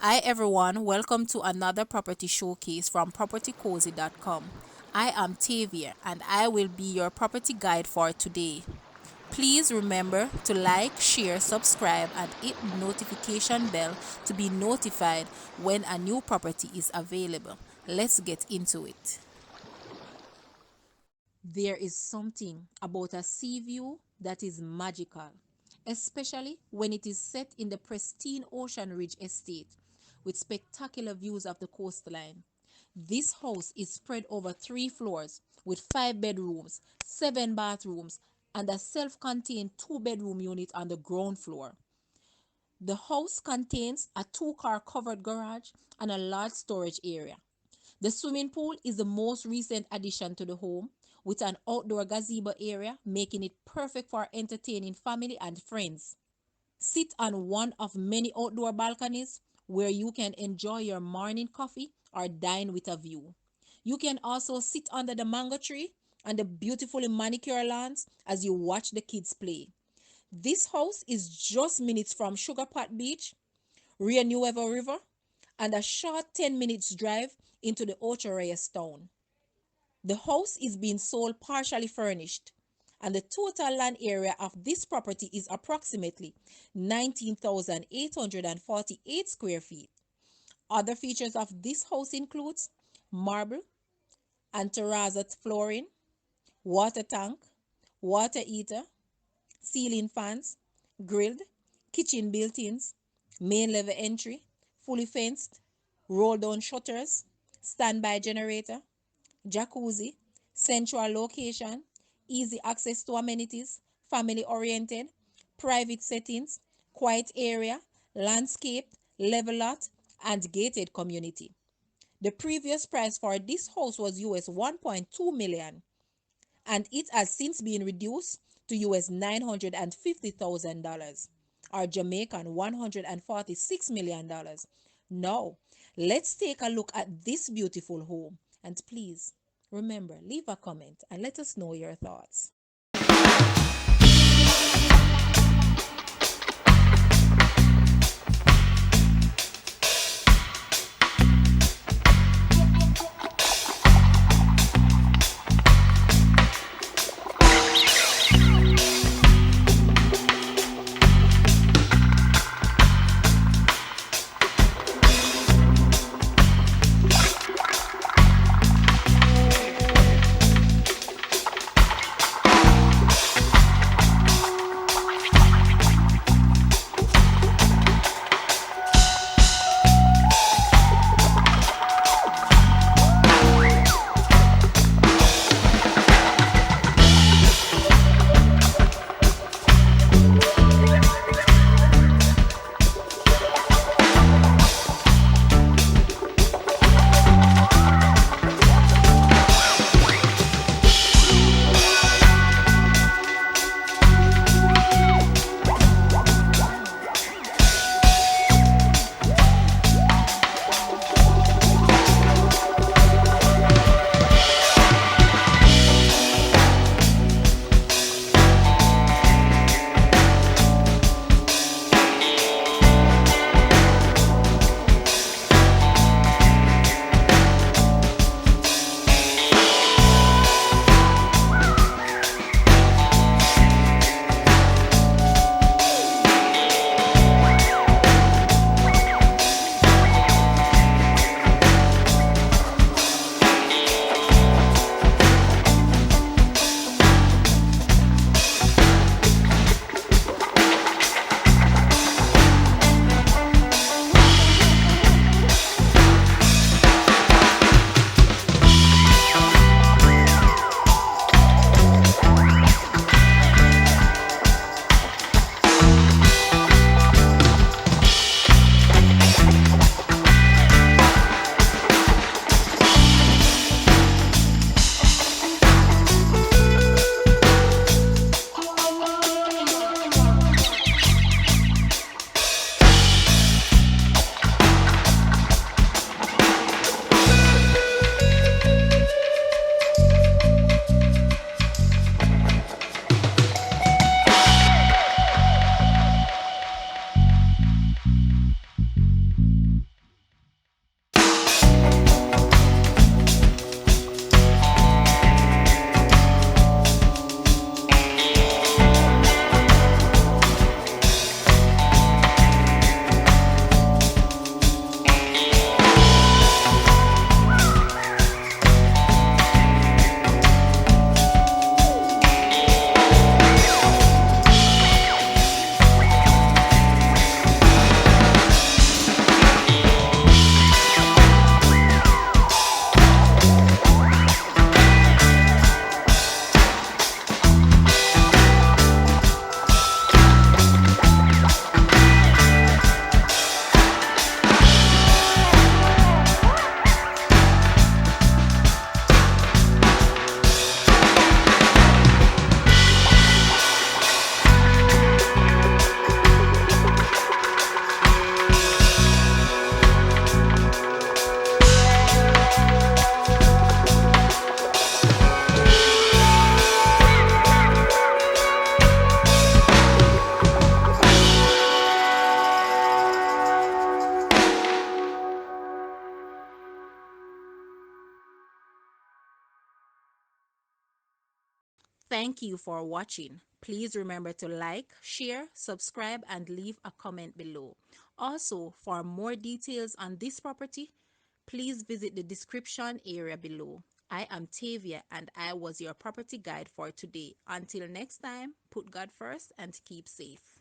Hi everyone, welcome to another property showcase from propertycozy.com. I am Tavia and I will be your property guide for today. Please remember to like, share, subscribe and hit the notification bell to be notified when a new property is available. Let's get into it. There is something about a sea view that is magical, especially when it is set in the pristine Ocean Ridge estate with spectacular views of the coastline. This house is spread over 3 floors with 5 bedrooms, 7 bathrooms, and a self contained 2 bedroom unit on the ground floor. The house contains a 2 car covered garage and a large storage area. The swimming pool is the most recent addition to the home, with an outdoor gazebo area making it perfect for entertaining family and friends. Sit on one of many outdoor balconies where you can enjoy your morning coffee or dine with a view. You can also sit under the mango tree and the beautifully manicured lawns as you watch the kids play. This house is just minutes from Sugar Pot Beach, Rio Nuevo River, and a short 10 minutes drive into the Ocho Reyes town. The house is being sold partially furnished, and the total land area of this property is approximately 19,848 square feet. Other features of this house includes marble and terrazzo flooring, water tank, water heater, ceiling fans, grilled, kitchen built-ins, main level entry, fully fenced, roll down shutters, standby generator, jacuzzi, central location, easy access to amenities, family oriented, private settings, quiet area, landscape, level lot, and gated community. The previous price for this house was US 1.2 million and it has since been reduced to US $950,000 or Jamaican $146 million. Now, let's take a look at this beautiful home and please remember, leave a comment and let us know your thoughts. Thank you for watching. Please remember to like, share, subscribe, and leave a comment below. Also, for more details on this property, please visit the description area below. I am Tavia and I was your property guide for today. Until next time, put God first and keep safe.